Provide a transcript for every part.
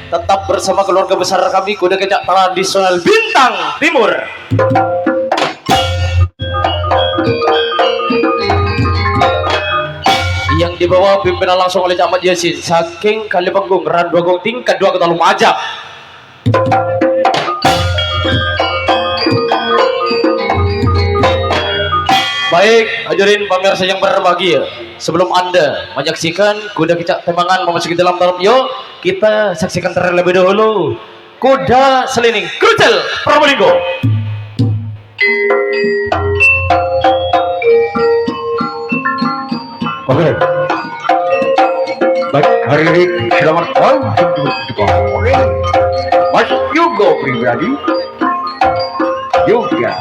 tetap bersama keluarga besar kami Kuda Kecak Tradisional Bintang Timur. Yang dibawa pimpinan langsung oleh Camat Yasin saking Kali Panggung Ran Bagong tingkat 2 Kota Lumajang. Baik, hadirin pemirsa yang berbahagia, sebelum Anda menyaksikan Kuda Kecak Tembangan memasuki dalam yuk kita saksikan terlebih dahulu Kuda Selining Krucil Probolinggo. Oke. Baik, hari ini selamat pagi Mas Yogo pribadi juga.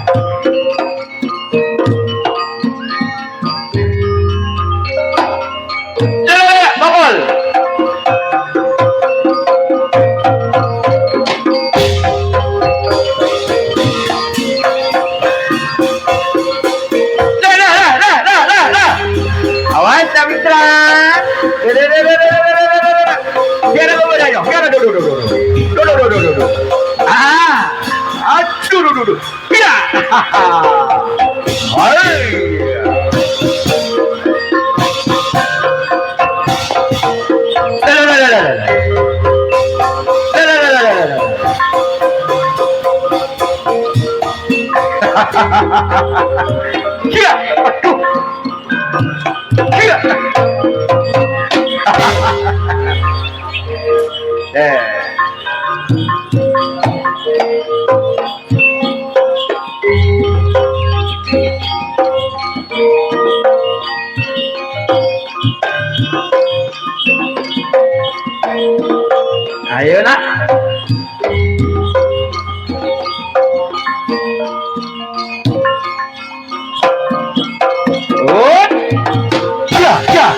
Bakal. Awas Mitra. Biar aku berdaya. Biar duduk. Duduk. Biar. Hai. Iya, aduh. Iya. Ayo nak. Ya.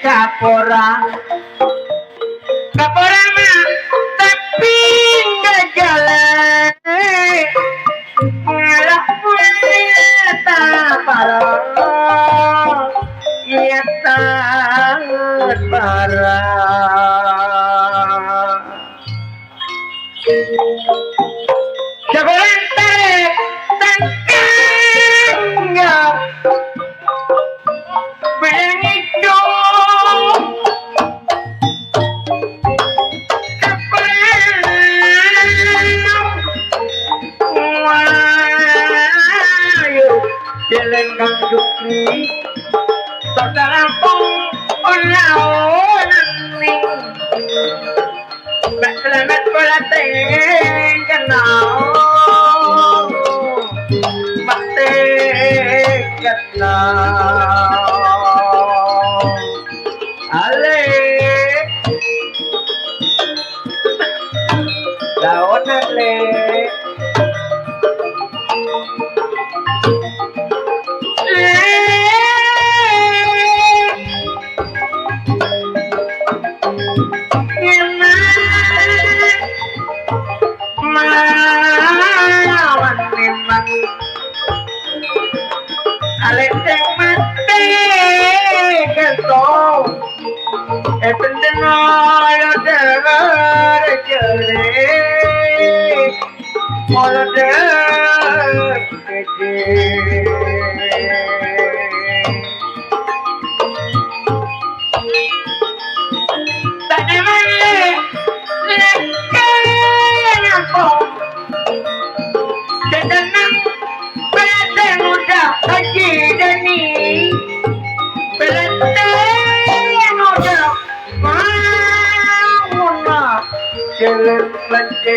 Kapora mah tapi nggak jalan. Ngalah punya parah, iya sangat parah. Seorang tarik tangkangnya begitu. Dilenggang dukri terlampung ulang-ulang Selamat pelating kenal Batik kenal Alik Daun alik Alenteng mati kesong Ependenoyo dengar jelik Molo dengar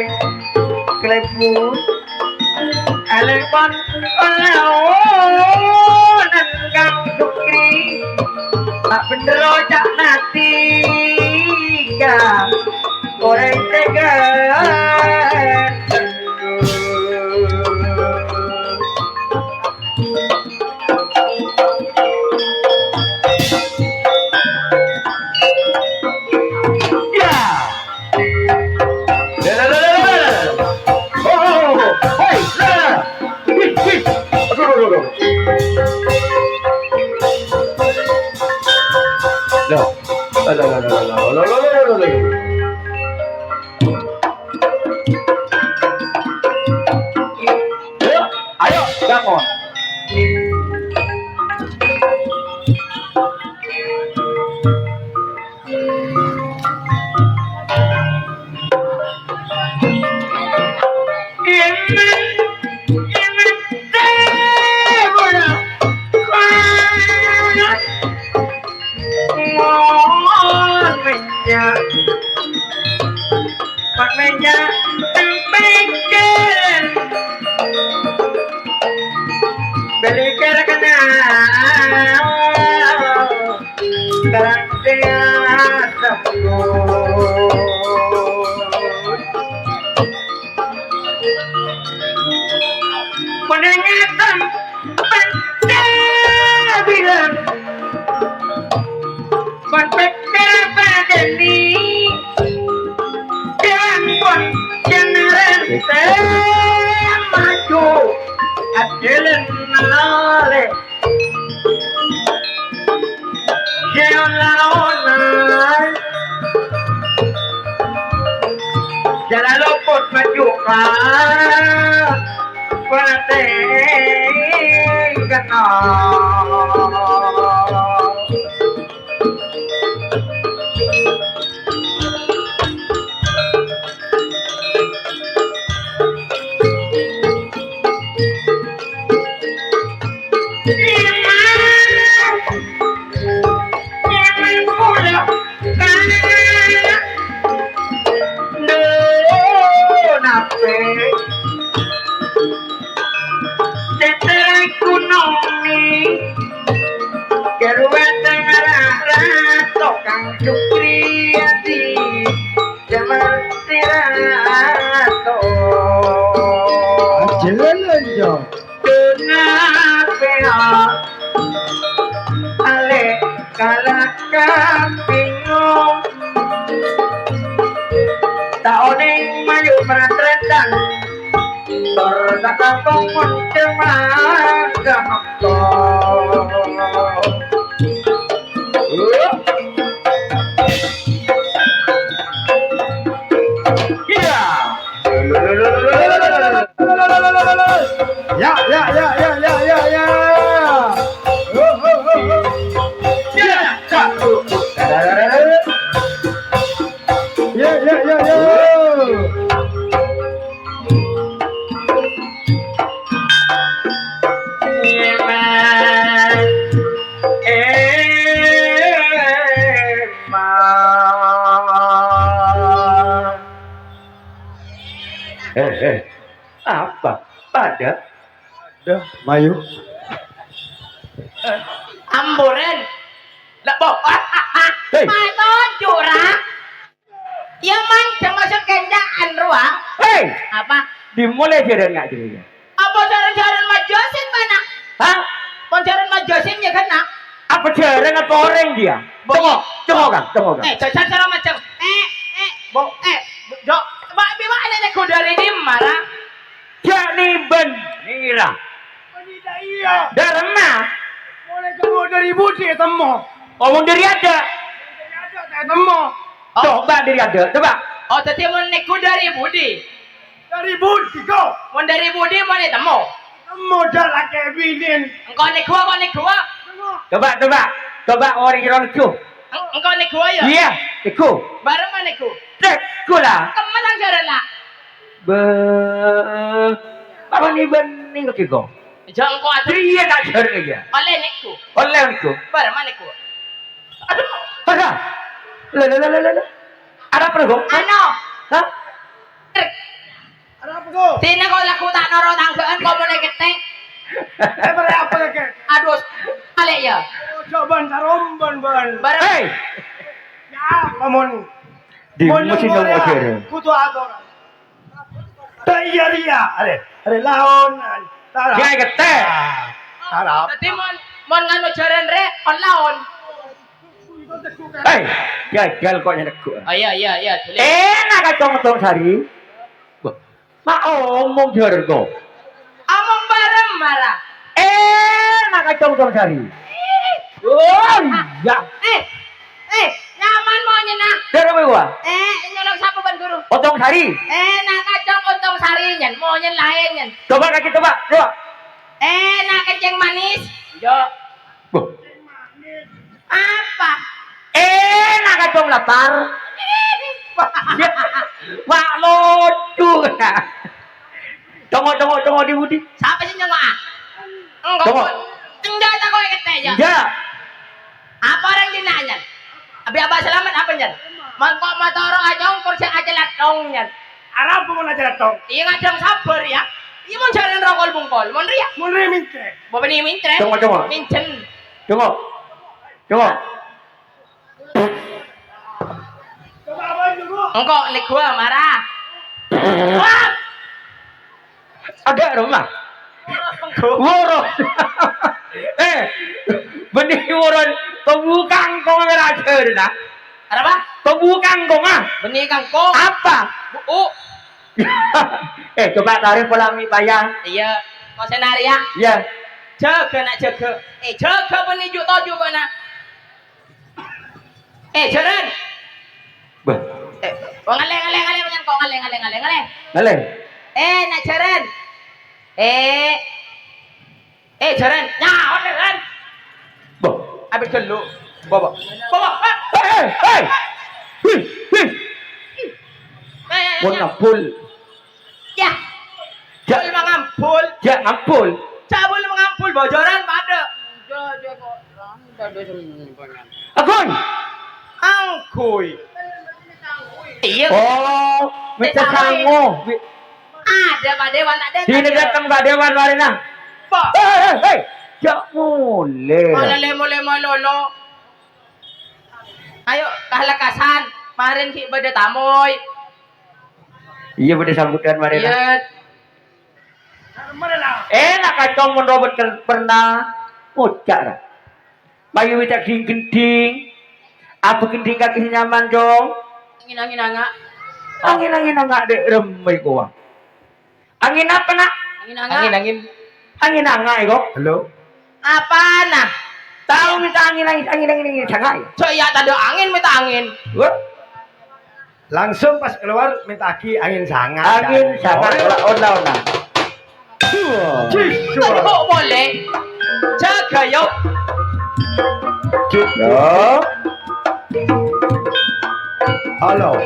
sing klebu Alekon olaonan kang sukri tak bener ojak nati kang goreng tegan Ayo, bangun. Belikar kena barang tiada mendengarkan pada bilang konpekter pada ni jangan pun jangan maju Adilan nale Jalan Jalan luput maju kan Penting kenal Taoning mayu meratretan berkata pengun cemaga Apa? Pada? Dah, Mayu. Amburan lah po Hei. Manon curang ya man termasuk kendaan ruang Hei, apa dimulai jalan nggak jadi? apa jalan-jalan majosin mana Hah? jalan majosin ya kena Apa jalan apa orang dia? Tunggu kan? cara macam dok mbak bima ada neko dari ini marah Jadi benira. Iya. Darma. Mulai kamu dari budi temu. Omong dari ada. Saya temu. Coba dari ada. Coba. oh tadi mau neko dari budi Dari budi kau. mau dari budi mau nih temu Temu dah lah Kevinin. engkau neko Coba orang kira itu. engkau neko ya Iya, itu. bareng mana neko Itu lah. teman yang jalan lah Apa nih bening kaki kau? jangan kau atur Dia tak cari lagi. oleh neko Oleh itu. bareng mana neko aduh Ada. Ada apa kau? ano Hah? Ada apa kau? Tina ko laku tak noro tanggaan ko mo ketek. Pada apa lagi? Aduh, ale ya. Coba saromban ban. Bareng. Hei, Ya, pamon. di mesin dong akhirnya. Kutu ator. Tayaria, are laon. Dia kete. Tarap. Dadi mon nganu jaran re on laon. Hei, gagal kok nyenek gua. Oh iya. Enak ka tong sari. Mak omong jaran kok. Among bareng marah. Enak ka tong sari. Oh iya. Nyaman mo nyen. Dari gua. Nyolong sapa ban guru? Otong sari. Nak kacang ontong sari nyen, mo nyen lain nyen. Coba kaki coba. Nak kacang manis. Yo. Boh. Apa? Enak ka tong lapar. Mak lucu kan. Tunggu di Budi. Siapa sih nyolong ah? Tunggu. Enggak tak kau kete ya. Ya. Apa orang dinanya? Abi abah selamat apa nyen? Mangkok matoro aja kursi aja latong nyen. Arab pun aja datang. Iya ngajang sabar ya. Iya mau jalan rokol bungkol, mau ria. Mulai minta. Bapak ni mintre. Tunggu. Mincen. Tunggu. Coba abang dulu. Engkau lik gua marah. Wah. Ada rumah. Woro. Benih woron pembukang kong ngerajer nah. Ada apa? Pembukang kong ah. Benih kangkung. Apa? Coba tarik pola mie payah. Iya. Kau senari ya. Ya. Jaga nak jaga. Jaga benih juk toju mana? Jaran. Bah. Ngaleng menyan kau ngaleng. Ngaleng. Nak jaran. Jaran. Nyaon kan? Bah. Abis gelu. Bawa. Hei. Pun ngampul. Ya. Jol mengampul. Ya ngampul. Cabul mengampul bojoran pada. Agun. Angkuy. Iya. Oh, minta sangu. Ada Pak Dewan tak ada. Sini datang Pak Dewan Marina. Pak. Hei. Jak mulai. Mulai lolo. Ayo kahalakasan. Marin ki pada tamoy. Iya pada sambutan Marina. Iya. Mana lah? Enak kacang menrobot pernah ucap lah. Bayu witak gending. Apa gending kaki nyaman dong? Angin angak. Angin angak dek remai gua. Angin apa nak? Angin angak kok. Halo. Apa nah? Tahu minta angin sangat. So iya tadi angin minta angin. Wah, Langsung pas keluar minta angin sangat. angin sangat ona. Tadi kok boleh? Jaga yuk. Yo. Halo.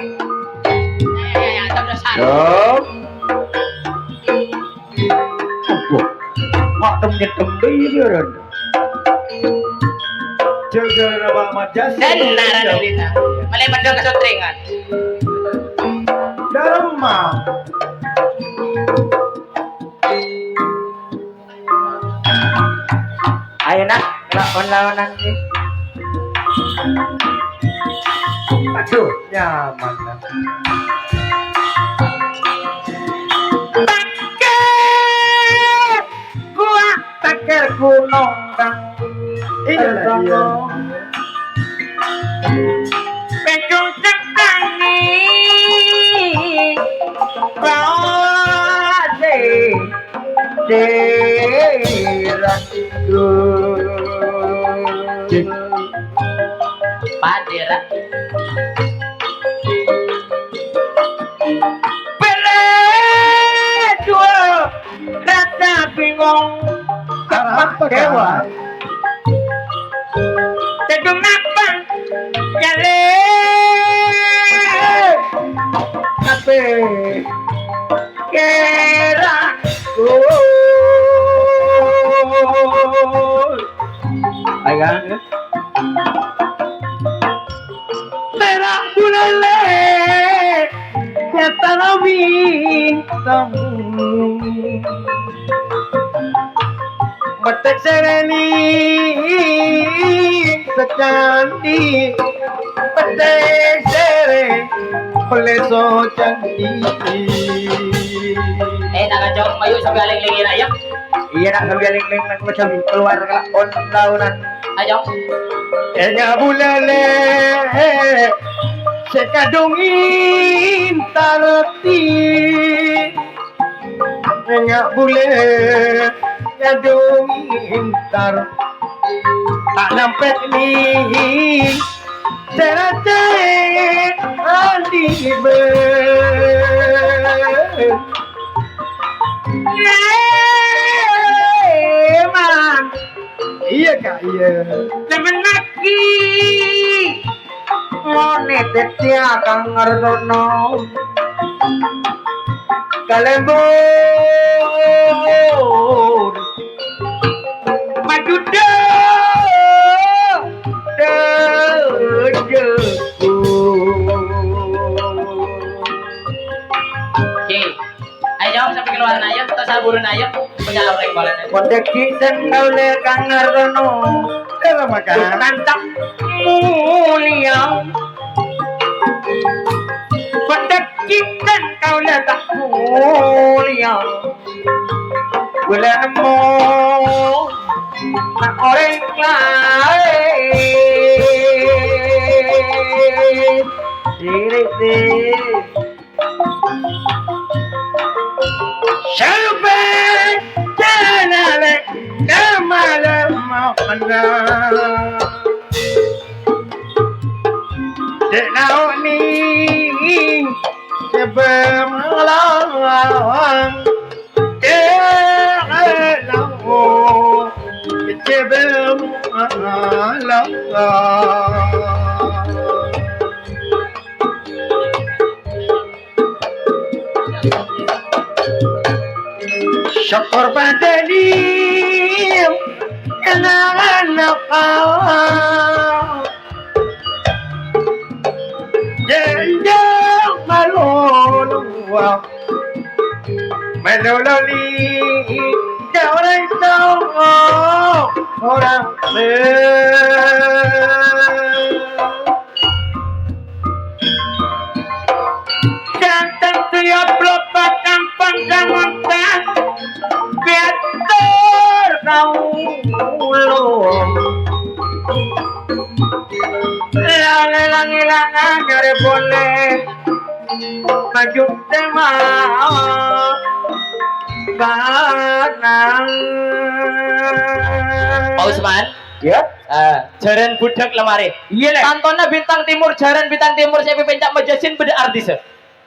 Ya, sudah salah. Yo. Apa? Mak tem dia ron. Jaga nama majas. Dan naran dita. Melebat dong kesutringan. Dalam mah. Ayo nak, lawan ni. Aduh, nyaman lah. Taker gunung bang. Inilah dia. Pencung cekani. Kode. Deranku. Padera. Pilih dua. Rasa bingung. Apa Dewa. Tedung apa? Jale. Apa? Kera. Ayang. Merah bulale. tanah bintang Batek sereni secandi Batek sereni oleh so candi Nakajong mayu sampai aling-lingin ayam. Iya nak sambil ling-ling nak macam keluar ke launan Ajong. Enya bulale sekadungin tarati Enya bule kadungin tar tak nampet ni serate andi man iya kak iya temen lagi ngone tetia kang ngertono kalembur maju Oke. Ajong sampai keluaran ayam atau saburan ayam punya orang bolan. Kondeki dan kaule kang ngertono Dewa makan Tantang mulia Kondeki dan kaule tak mulia Gula nemu nak orang lain Diri Sampai janale lama-lama mana Denau ni sebemalang Denau sebemalang Syukur badani anak-anak kau Jenjang maluluang Melululi Orang tahu Orang Ganteng tiap lopak kampang kamontan Betul kamu Lang-lang-lang Gare boleh Maju tema Kanang Pak Usman. Ya Jaran budak lemari. Iya lah Tantona bintang timur, jaran bintang timur saya pencak majasin beda artis.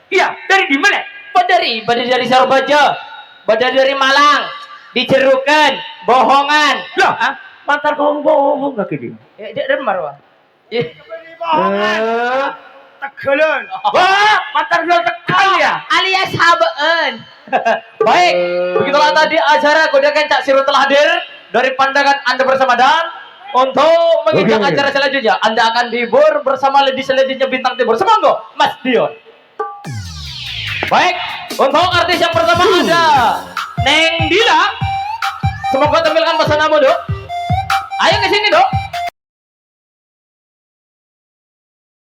Iya dari di mana? Badari Surabaya, badari dari Malang, dicerukan, bohongan. Lah mantar kau bohong gak kini? Dia remar wah. Tegelan. Wah, mantar lo tekal ya. Alias habeen. Baik, begitulah tadi acara Godakan Cak Sirut telah hadir dari pandangan Anda bersama Dan untuk menginjak acara selanjutnya. Anda akan dihibur bersama lady selanjutnya bintang timur. Semoga Mas Dion. Baik, untuk artis yang pertama ada Neng Dila. Semoga tampilkan pesan kamu, Dok. Ayo ke sini, Dok.